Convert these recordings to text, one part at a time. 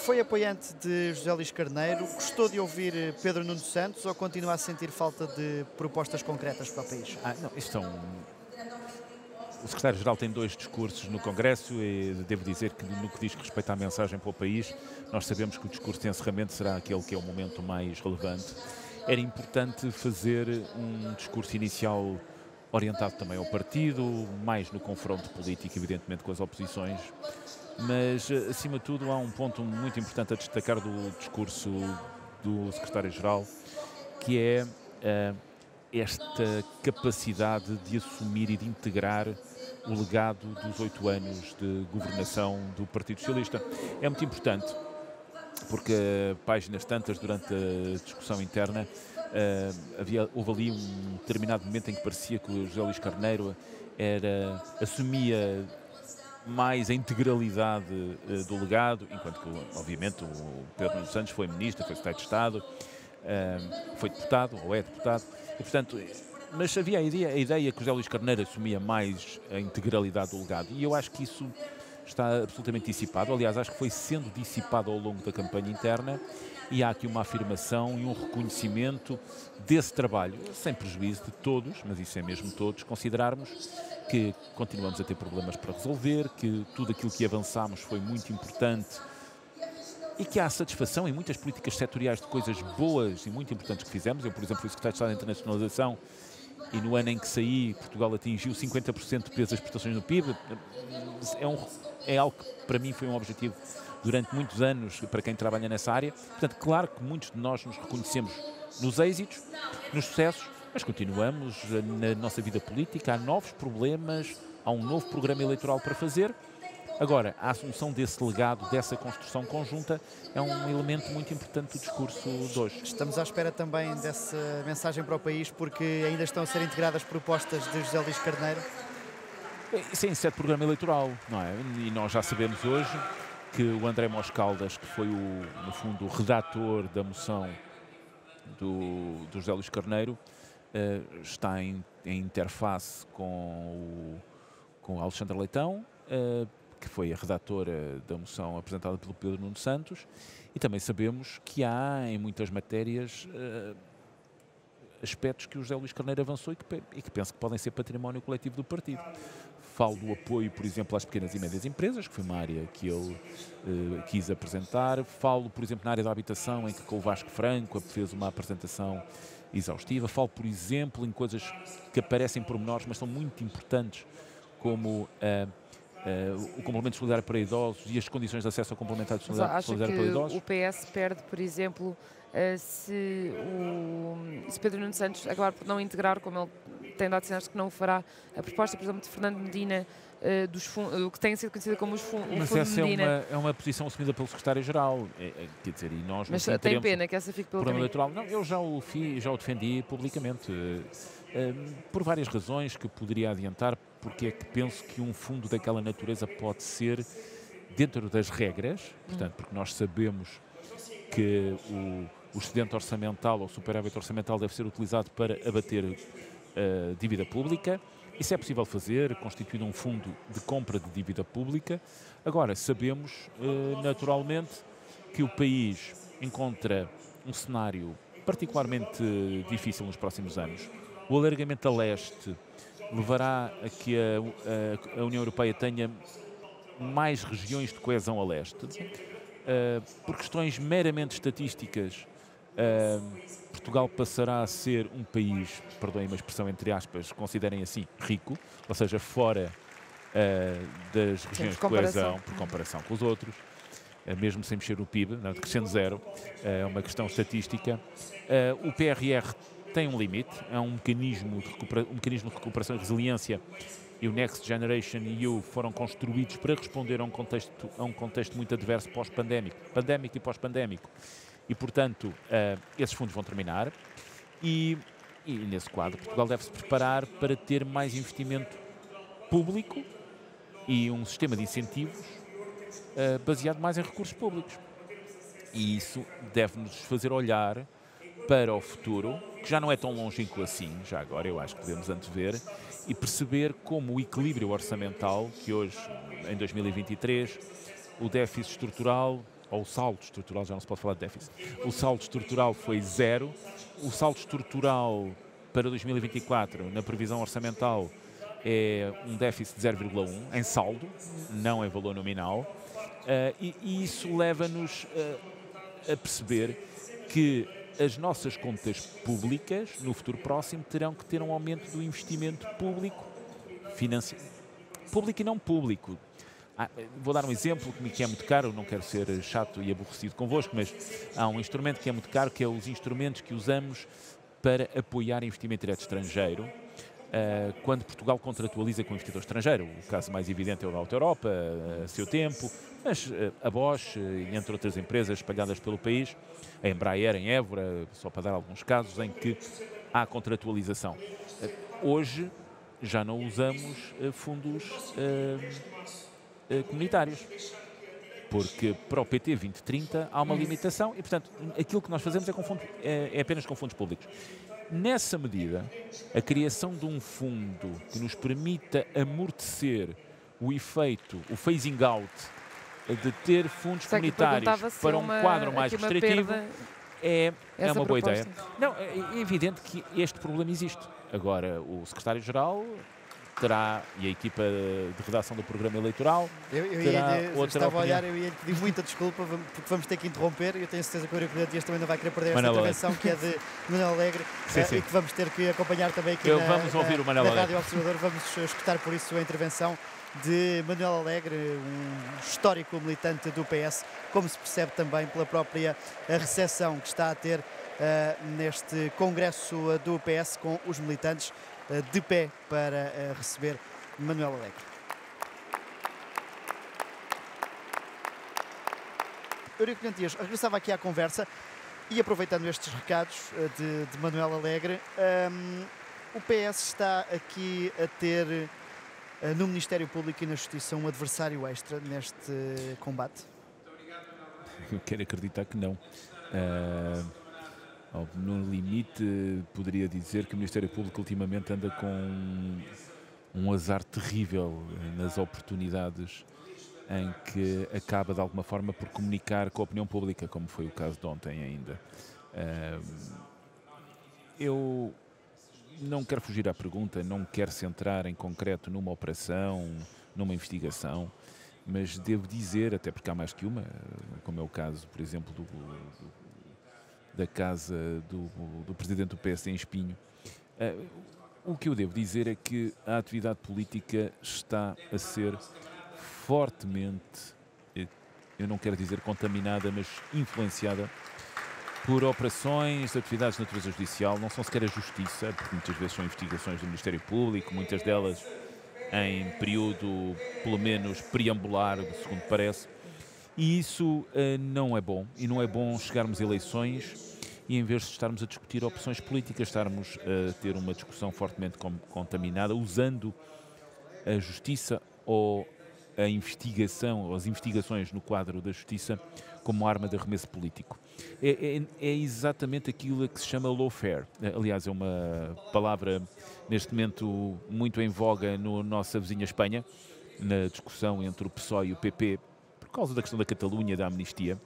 Foi apoiante de José Luís Carneiro, gostou de ouvir Pedro Nuno Santos ou continua a sentir falta de propostas concretas para o país? Não, isto são... O secretário-geral tem 2 discursos no Congresso e devo dizer que no que diz respeito à mensagem para o país, nós sabemos que o discurso de encerramento será aquele que é o momento mais relevante. Era importante fazer um discurso inicial orientado também ao partido, mais no confronto político, evidentemente, com as oposições, mas, acima de tudo, há um ponto muito importante a destacar do discurso do secretário-geral, que é esta capacidade de assumir e de integrar o legado dos 8 anos de governação do Partido Socialista. É muito importante, porque páginas tantas durante a discussão interna, houve ali um determinado momento em que parecia que o José Luís Carneiro assumia mais a integralidade do legado, enquanto que, obviamente, o Pedro Nuno Santos foi ministro, foi secretário de Estado, foi deputado, ou é deputado, e, portanto, mas havia a ideia que o José Luís Carneiro assumia mais a integralidade do legado, e eu acho que isso está absolutamente dissipado. Aliás, acho que foi sendo dissipado ao longo da campanha interna, e há aqui uma afirmação e um reconhecimento desse trabalho, sem prejuízo de todos, mas isso é mesmo todos, considerarmos que continuamos a ter problemas para resolver, que tudo aquilo que avançámos foi muito importante e que há satisfação em muitas políticas setoriais de coisas boas e muito importantes que fizemos. Eu, por exemplo, fui secretário de Estado de Internacionalização e no ano em que saí, Portugal atingiu 50% de peso das exportações no PIB. É algo que para mim foi um objetivo durante muitos anos para quem trabalha nessa área. Portanto, claro que muitos de nós nos reconhecemos nos êxitos, nos sucessos, mas continuamos na nossa vida política, há novos problemas, há um novo programa eleitoral para fazer. Agora, a assunção desse legado, dessa construção conjunta, é um elemento muito importante do discurso de hoje. Estamos à espera também dessa mensagem para o país, porque ainda estão a ser integradas propostas de José Luís Carneiro. Sim, isso é de programa eleitoral, não é? E nós já sabemos hoje que o André Mos Caldas, que foi, no fundo, o redator da moção do José Luís Carneiro, está em interface com o Alexandre Leitão, que foi a redatora da moção apresentada pelo Pedro Nuno Santos, e também sabemos que há, em muitas matérias, aspectos que o José Luís Carneiro avançou e que penso que podem ser património coletivo do partido. Falo do apoio, por exemplo, às pequenas e médias empresas, que foi uma área que ele quis apresentar. Falo, por exemplo, na área da habitação, em que com o Vasco Franco fez uma apresentação exaustiva. Falo, por exemplo, em coisas que aparecem por menores, mas são muito importantes, como o complemento solidário para idosos e as condições de acesso ao complementar solidário para idosos. O PS perde, por exemplo, se Pedro Nuno Santos acabar por não integrar, como ele tem dado sinais que não o fará, a proposta, por exemplo, de Fernando Medina, o que tem sido conhecido como os fundos Mas essa é uma posição assumida pelo secretário-geral, quer dizer, e nós... Mas tem pena que essa fique pelo caminho. Eleitoral. Não, eu já o defendi publicamente, por várias razões que eu poderia adiantar, porque é que penso que um fundo daquela natureza pode ser dentro das regras, portanto, porque nós sabemos que o excedente orçamental ou o superávit orçamental deve ser utilizado para abater a dívida pública. Isso é possível fazer, constituindo um fundo de compra de dívida pública. Agora, sabemos, naturalmente, que o país encontra um cenário particularmente difícil nos próximos anos. O alargamento a leste levará a que a União Europeia tenha mais regiões de coesão a leste. Por questões meramente estatísticas, Portugal passará a ser um país, perdoem uma expressão entre aspas, considerem assim, rico, ou seja, fora das regiões de coesão, por comparação com os outros, mesmo sem mexer no PIB, crescendo zero, é uma questão estatística. O PRR tem um limite, é um mecanismo de recuperação e resiliência, e o Next Generation EU foram construídos para responder a um contexto muito adverso pós-pandémico, pandémico e pós-pandémico. E, portanto, esses fundos vão terminar e nesse quadro, Portugal deve-se preparar para ter mais investimento público e um sistema de incentivos baseado mais em recursos públicos. E isso deve-nos fazer olhar para o futuro, que já não é tão longínquo assim, já agora eu acho que podemos antever, e perceber como o equilíbrio orçamental, que hoje, em 2023, o déficit estrutural ou o saldo estrutural, já não se pode falar de déficit, o saldo estrutural foi 0, o saldo estrutural para 2024, na previsão orçamental, é um déficit de 0,1 em saldo, não em valor nominal, e isso leva-nos a perceber que as nossas contas públicas, no futuro próximo, terão que ter um aumento do investimento público, público e não público. Vou dar um exemplo que é muito caro, não quero ser chato e aborrecido convosco, mas há um instrumento que é muito caro, que é os instrumentos que usamos para apoiar investimento direto estrangeiro, quando Portugal contratualiza com o investidor estrangeiro. O caso mais evidente é o da Auto Europa, a seu tempo, mas a Bosch, entre outras empresas espalhadas pelo país, a Embraer em Évora, só para dar alguns casos em que há contratualização. Hoje já não usamos fundos comunitários, porque para o PT 2030 há uma limitação e, portanto, aquilo que nós fazemos é apenas com fundos públicos. Nessa medida, a criação de um fundo que nos permita amortecer o efeito, o phasing out, de ter fundos comunitários para um quadro mais restritivo, é uma boa ideia. Não, é evidente que este problema existe. Agora, o secretário-geral terá, e a equipa de redação do programa eleitoral, estava a olhar, eu ia lhe pedir muita desculpa, porque vamos ter que interromper, e eu tenho certeza que o Eurico Dias também não vai querer perder esta intervenção, que é de Manuel Alegre, e que vamos ter que acompanhar também aqui na Rádio Observador. Vamos escutar, por isso, a intervenção de Manuel Alegre, um histórico militante do PS, como se percebe também pela própria recepção que está a ter neste congresso do PS, com os militantes de pé para receber Manuel Alegre. Eurico Dias regressava aqui à conversa e, aproveitando estes recados de Manuel Alegre, o PS está aqui a ter no Ministério Público e na Justiça um adversário extra neste combate? Eu quero acreditar que não. No limite, poderia dizer que o Ministério Público ultimamente anda com um azar terrível nas oportunidades em que acaba de alguma forma por comunicar com a opinião pública, como foi o caso de ontem ainda. Eu não quero fugir à pergunta, não quero centrar em concreto numa operação, numa investigação, mas devo dizer, até porque há mais que uma, como é o caso, por exemplo, da casa do presidente do PS em Espinho, o que eu devo dizer é que a atividade política está a ser fortemente, eu não quero dizer contaminada, mas influenciada por operações, atividades de natureza judicial, não são sequer a justiça, porque muitas vezes são investigações do Ministério Público, muitas delas em período, pelo menos, preambular, segundo parece, e isso não é bom, e não é bom chegarmos a eleições e, em vez de estarmos a discutir opções políticas, estarmos a ter uma discussão fortemente contaminada, usando a justiça ou a investigação, ou as investigações no quadro da justiça, como arma de arremesso político. É exatamente aquilo que se chama lawfare. Aliás, é uma palavra, neste momento, muito em voga na nossa vizinha Espanha, na discussão entre o PSOE e o PP, por causa da questão da Catalunha, da amnistia.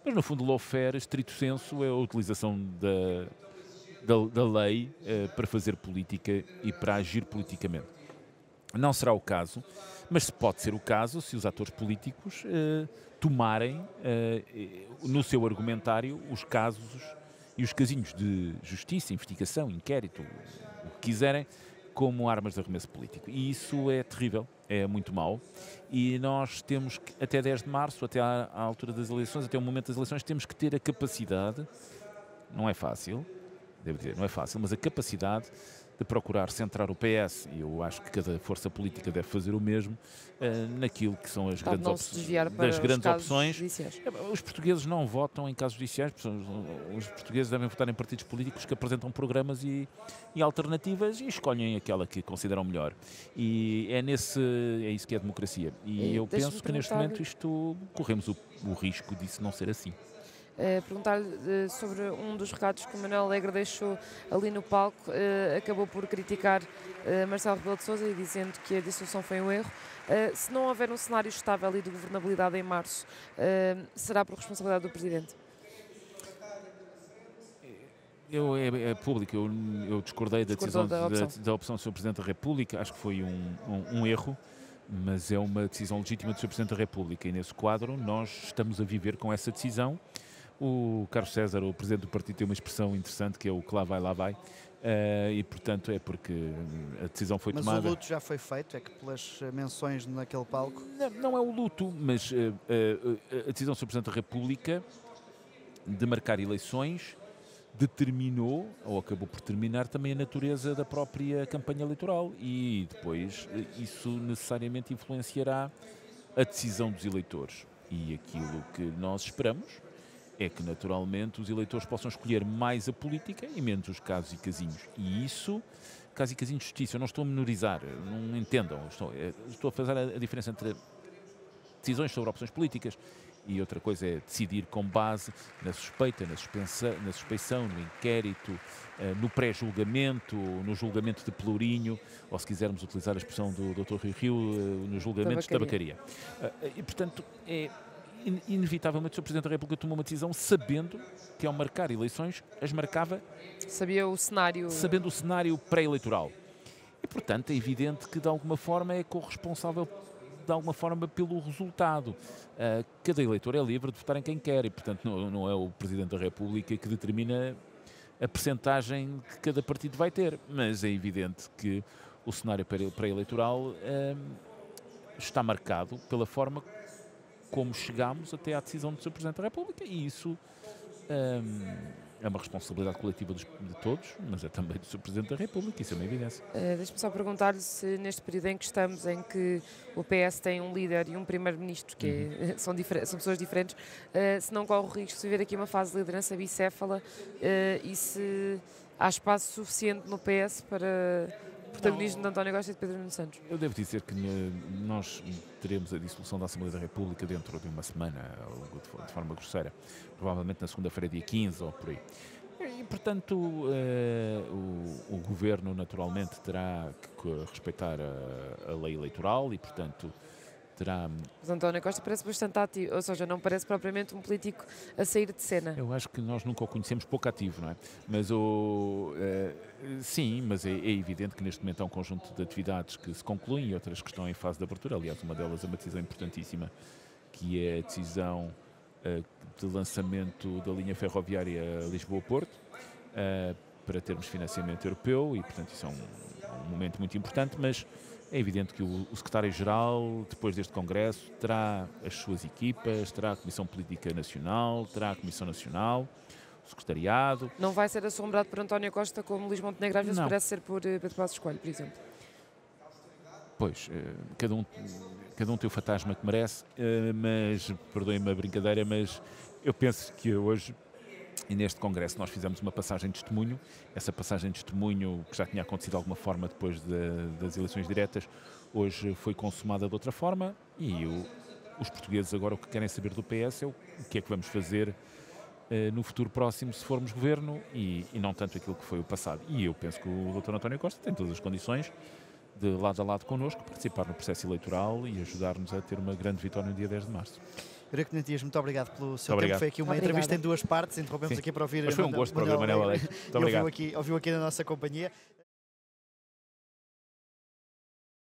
Mas, no fundo, lawfare, estrito senso, é a utilização da lei para fazer política e para agir politicamente. Não será o caso, mas pode ser o caso se os atores políticos tomarem no seu argumentário os casos e os casinhos de justiça, investigação, inquérito, o que quiserem, como armas de arremesso político. E isso é terrível, é muito mau. E nós temos que, até 10 de março, até à altura das eleições, até o momento das eleições, temos que ter a capacidade, não é fácil, devo dizer, não é fácil, mas a capacidade de procurar centrar o PS, e eu acho que cada força política deve fazer o mesmo, naquilo que são as grandes opções. Judiciais. Os portugueses não votam em casos judiciais, os portugueses devem votar em partidos políticos que apresentam programas e alternativas e escolhem aquela que consideram melhor. E é isso que é a democracia. E eu penso que neste momento corremos o risco disso não ser assim. perguntar-lhe sobre um dos recados que o Manuel Alegre deixou ali no palco. Acabou por criticar Marcelo Rebelo de Sousa e dizendo que a dissolução foi um erro. Se não houver um cenário estável e de governabilidade em março, será por responsabilidade do Presidente? É público, eu discordei da decisão da opção do Sr. Presidente da República, acho que foi um erro, mas é uma decisão legítima do Sr. Presidente da República e nesse quadro nós estamos a viver com essa decisão. O Carlos César, o Presidente do Partido, tem uma expressão interessante que é o que lá vai, e portanto é porque a decisão foi tomada. Mas o luto já foi feito, é que pelas menções naquele palco? Não é o luto, mas a decisão do Sr. Presidente da República de marcar eleições determinou, ou acabou por terminar, também a natureza da própria campanha eleitoral e depois isso necessariamente influenciará a decisão dos eleitores. E aquilo que nós esperamos é que naturalmente os eleitores possam escolher mais a política e menos os casos e casinhos. E isso, casos e casinhos de justiça, eu não estou a menorizar, não entendam, estou a fazer a diferença entre decisões sobre opções políticas e outra coisa é decidir com base na suspeita, na suspeição, no inquérito, no pré-julgamento, no julgamento de pelourinho, ou se quisermos utilizar a expressão do Dr. Rui Rio, no julgamento de tabacaria. E, portanto, inevitavelmente o Sr. Presidente da República tomou uma decisão sabendo que ao marcar eleições as marcava... Sabia o cenário... Sabendo o cenário pré-eleitoral. E, portanto, é evidente que de alguma forma é corresponsável de alguma forma pelo resultado. Cada eleitor é livre de votar em quem quer e, portanto, não é o Presidente da República que determina a percentagem que cada partido vai ter. Mas é evidente que o cenário pré-eleitoral está marcado pela forma como chegámos até à decisão do Sr. Presidente da República e isso é uma responsabilidade coletiva de todos, mas é também do Sr. Presidente da República, isso é uma evidência. Deixe-me só perguntar-lhe se neste período em que estamos, em que o PS tem um líder e um primeiro-ministro, que são pessoas diferentes, se não corre o risco de viver aqui uma fase de liderança bicéfala e se há espaço suficiente no PS para protagonismo de António Costa e de Pedro Nuno Santos? Eu devo dizer que nós teremos a dissolução da Assembleia da República dentro de uma semana, de forma grosseira, provavelmente na segunda-feira, dia 15 ou por aí. E, portanto, o Governo naturalmente terá que respeitar a lei eleitoral e, portanto, terá... Mas António Costa parece bastante ativo, ou seja, não parece propriamente um político a sair de cena. Eu acho que nós nunca o conhecemos pouco ativo, não é? Mas sim, mas é evidente que neste momento há um conjunto de atividades que se concluem e outras que estão em fase de abertura. Aliás, uma delas é uma decisão importantíssima, que é a decisão de lançamento da linha ferroviária Lisboa-Porto, para termos financiamento europeu e, portanto, isso é um momento muito importante, mas é evidente que o Secretário-Geral, depois deste Congresso, terá as suas equipas, terá a Comissão Política Nacional, terá a Comissão Nacional, o Secretariado. Não vai ser assombrado por António Costa como Luís Montenegro às vezes parece ser por Pedro Passos Coelho, por exemplo? Pois, cada um tem o fantasma que merece, mas, perdoem-me a brincadeira, mas eu penso que hoje... E neste Congresso nós fizemos uma passagem de testemunho, essa passagem de testemunho que já tinha acontecido de alguma forma depois das eleições diretas, hoje foi consumada de outra forma e os portugueses agora o que querem saber do PS é o que é que vamos fazer no futuro próximo se formos governo e não tanto aquilo que foi o passado. E eu penso que o Dr. António Costa tem todas as condições de lado a lado connosco participar no processo eleitoral e ajudar-nos a ter uma grande vitória no dia 10 de março. Eurico Matias, muito obrigado pelo seu tempo. Foi aqui uma entrevista em duas partes, interrompemos aqui para ouvir... Mas foi um gosto para ouvir Manuel Alegre. Muito obrigado. Ouviu aqui na nossa companhia.